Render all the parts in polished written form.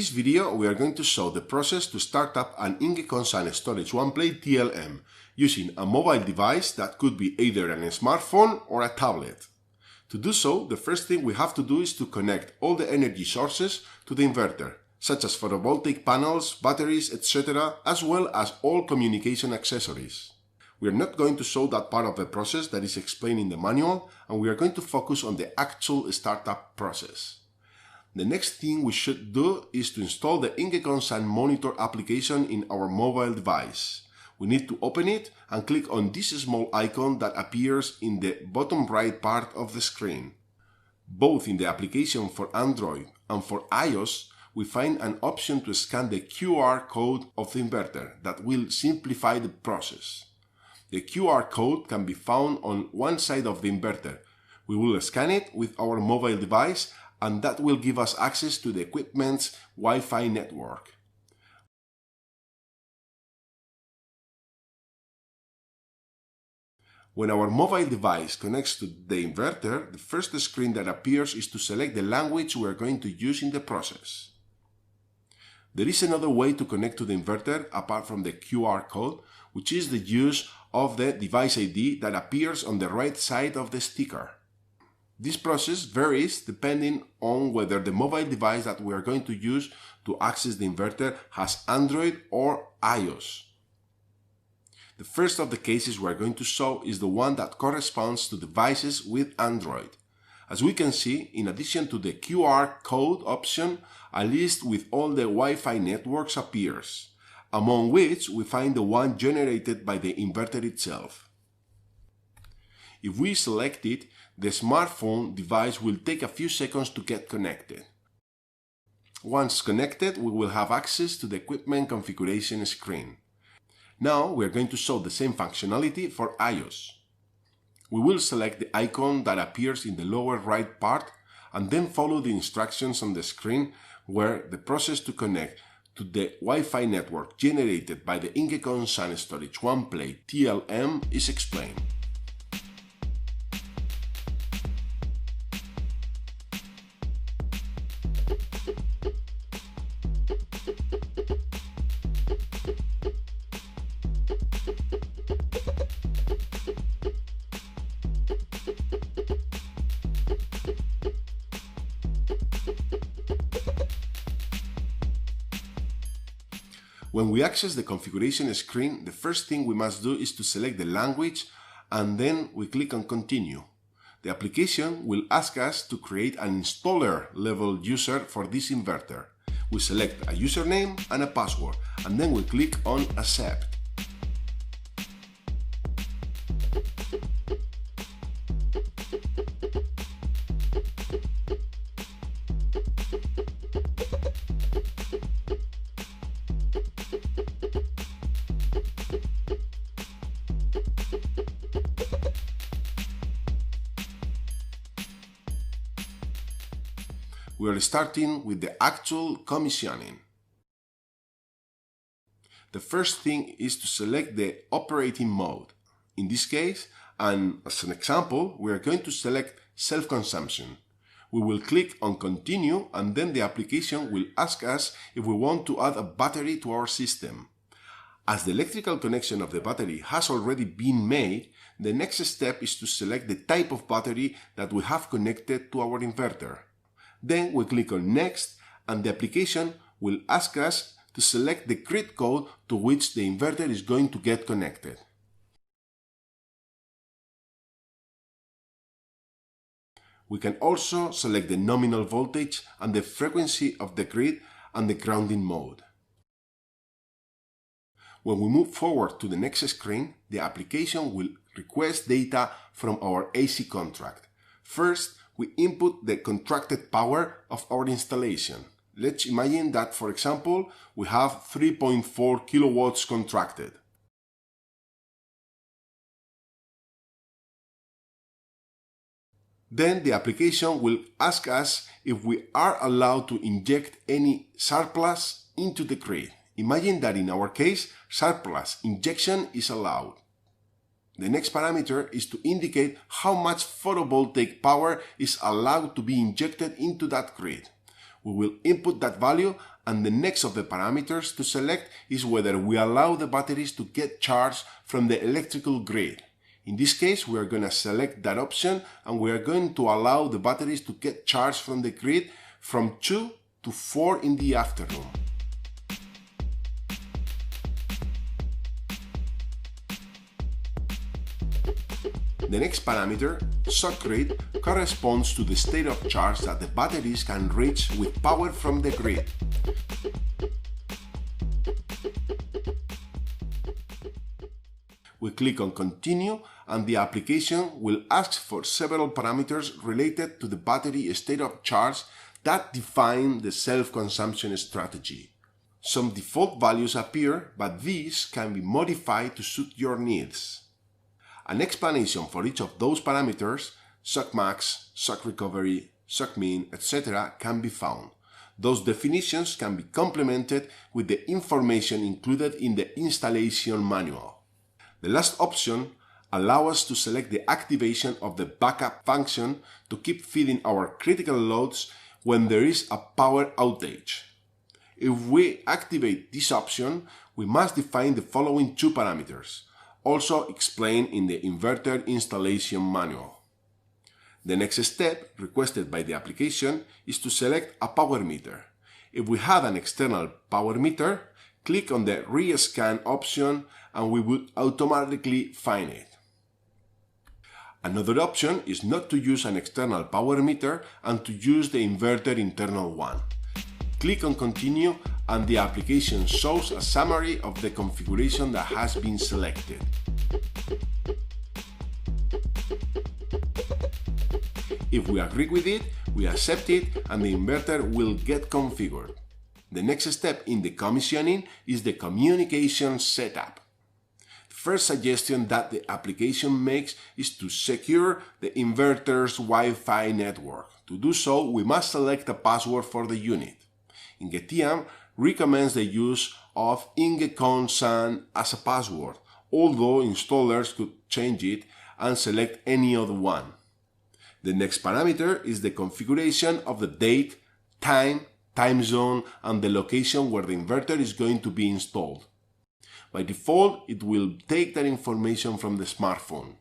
this video, we are going to show the process to start up an Ingeteam IS STORAGE one-plate TLM using a mobile device that could be either a smartphone or a tablet. To do so, the first thing we have to do is to connect all the energy sources to the inverter, such as photovoltaic panels, batteries, etc., as well as all communication accessories. We are not going to show that part of the process that is explained in the manual, and we are going to focus on the actual startup process. The next thing we should do is to install the Ingeteam monitor application in our mobile device. We need to open it and click on this small icon that appears in the bottom right part of the screen. Both in the application for Android and for iOS, we find an option to scan the QR code of the inverter that will simplify the process. The QR code can be found on one side of the inverter. We will scan it with our mobile device, and that will give us access to the equipment's Wi-Fi network. When our mobile device connects to the inverter, the first screen that appears is to select the language we are going to use in the process. There is another way to connect to the inverter apart from the QR code, which is the use of the device ID that appears on the right side of the sticker. This process varies depending on whether the mobile device that we are going to use to access the inverter has Android or iOS. The first of the cases we are going to show is the one that corresponds to devices with Android. As we can see, in addition to the QR code option, a list with all the Wi-Fi networks appears, among which we find the one generated by the inverter itself. If we select it, the smartphone device will take a few seconds to get connected. Once connected, we will have access to the equipment configuration screen. Now we are going to show the same functionality for iOS. We will select the icon that appears in the lower right part and then follow the instructions on the screen where the process to connect to the Wi-Fi network generated by the Ingeteam IS STORAGE one-plate TLM is explained. When we access the configuration screen, the first thing we must do is to select the language and then we click on Continue. The application will ask us to create an installer level user for this inverter. We select a username and a password and then we click on Accept. We are starting with the actual commissioning. The first thing is to select the operating mode. In this case, and as an example, we are going to select self-consumption. We will click on Continue and then the application will ask us if we want to add a battery to our system. As the electrical connection of the battery has already been made, the next step is to select the type of battery that we have connected to our inverter. Then we click on Next and the application will ask us to select the grid code to which the inverter is going to get connected. We can also select the nominal voltage and the frequency of the grid and the grounding mode. When we move forward to the next screen, the application will request data from our AC contract. First, we input the contracted power of our installation. Let's imagine that, for example, we have 3.4 kilowatts contracted. Then the application will ask us if we are allowed to inject any surplus into the grid. Imagine that in our case, surplus injection is allowed. The next parameter is to indicate how much photovoltaic power is allowed to be injected into that grid. We will input that value, and the next of the parameters to select is whether we allow the batteries to get charged from the electrical grid. In this case, we are going to select that option, and we are going to allow the batteries to get charged from the grid from 2 to 4 in the afternoon. The next parameter, sock grid, corresponds to the state of charge that the batteries can reach with power from the grid. We click on Continue, and the application will ask for several parameters related to the battery state of charge that define the self-consumption strategy. Some default values appear, but these can be modified to suit your needs. An explanation for each of those parameters, sock max, sock recovery, sock min, etc., can be found. Those definitions can be complemented with the information included in the installation manual. The last option allows us to select the activation of the backup function to keep feeding our critical loads when there is a power outage. If we activate this option, we must define the following two parameters, also explained in the inverter installation manual. The next step requested by the application is to select a power meter. If we have an external power meter, click on the Rescan option and we would automatically find it. Another option is not to use an external power meter and to use the inverter internal one. Click on Continue and the application shows a summary of the configuration that has been selected. If we agree with it, we accept it and the inverter will get configured. The next step in the commissioning is the communication setup. The first suggestion that the application makes is to secure the inverter's Wi-Fi network. To do so, we must select a password for the unit. Ingeteam recommends the use of inge as a password, although installers could change it and select any other one. The next parameter is the configuration of the date, time zone, and the location where the inverter is going to be installed. By default, it will take that information from the smartphone.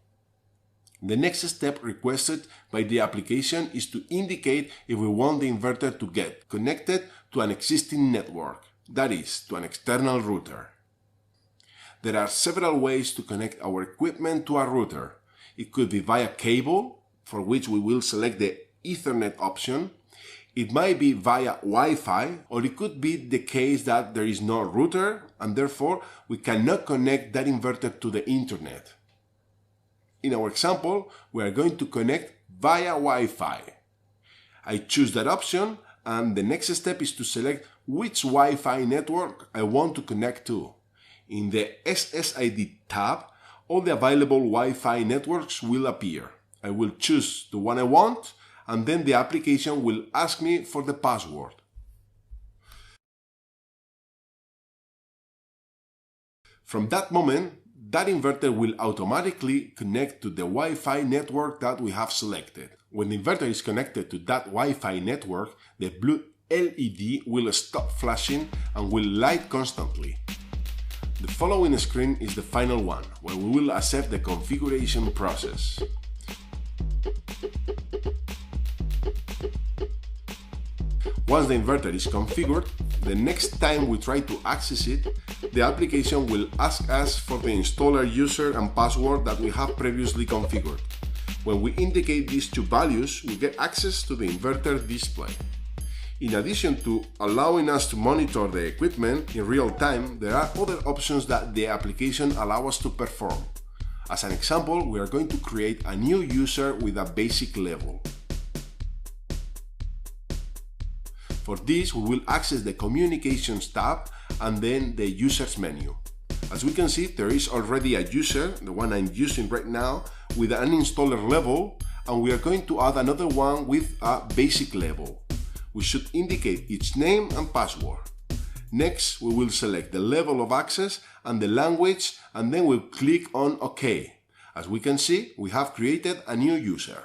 The next step requested by the application is to indicate if we want the inverter to get connected to an existing network, that is, to an external router. There are several ways to connect our equipment to a router. It could be via cable, for which we will select the Ethernet option. It might be via Wi-Fi, or it could be the case that there is no router and therefore we cannot connect that inverter to the internet. In our example, we are going to connect via Wi-Fi. I choose that option and the next step is to select which Wi-Fi network I want to connect to. In the SSID tab, all the available Wi-Fi networks will appear. I will choose the one I want and then the application will ask me for the password. From that moment, that inverter will automatically connect to the Wi-Fi network that we have selected. When the inverter is connected to that Wi-Fi network, the blue LED will stop flashing and will light constantly. The following screen is the final one, where we will accept the configuration process. Once the inverter is configured, the next time we try to access it, the application will ask us for the installer user and password that we have previously configured. When we indicate these two values, we get access to the inverter display. In addition to allowing us to monitor the equipment in real time, there are other options that the application allows us to perform. As an example, we are going to create a new user with a basic level. For this, we will access the Communications tab and then the Users menu. As we can see, there is already a user, the one I'm using right now, with an installer level, and we are going to add another one with a basic level. We should indicate its name and password. Next, we will select the level of access and the language, and then we'll click on OK. As we can see, we have created a new user.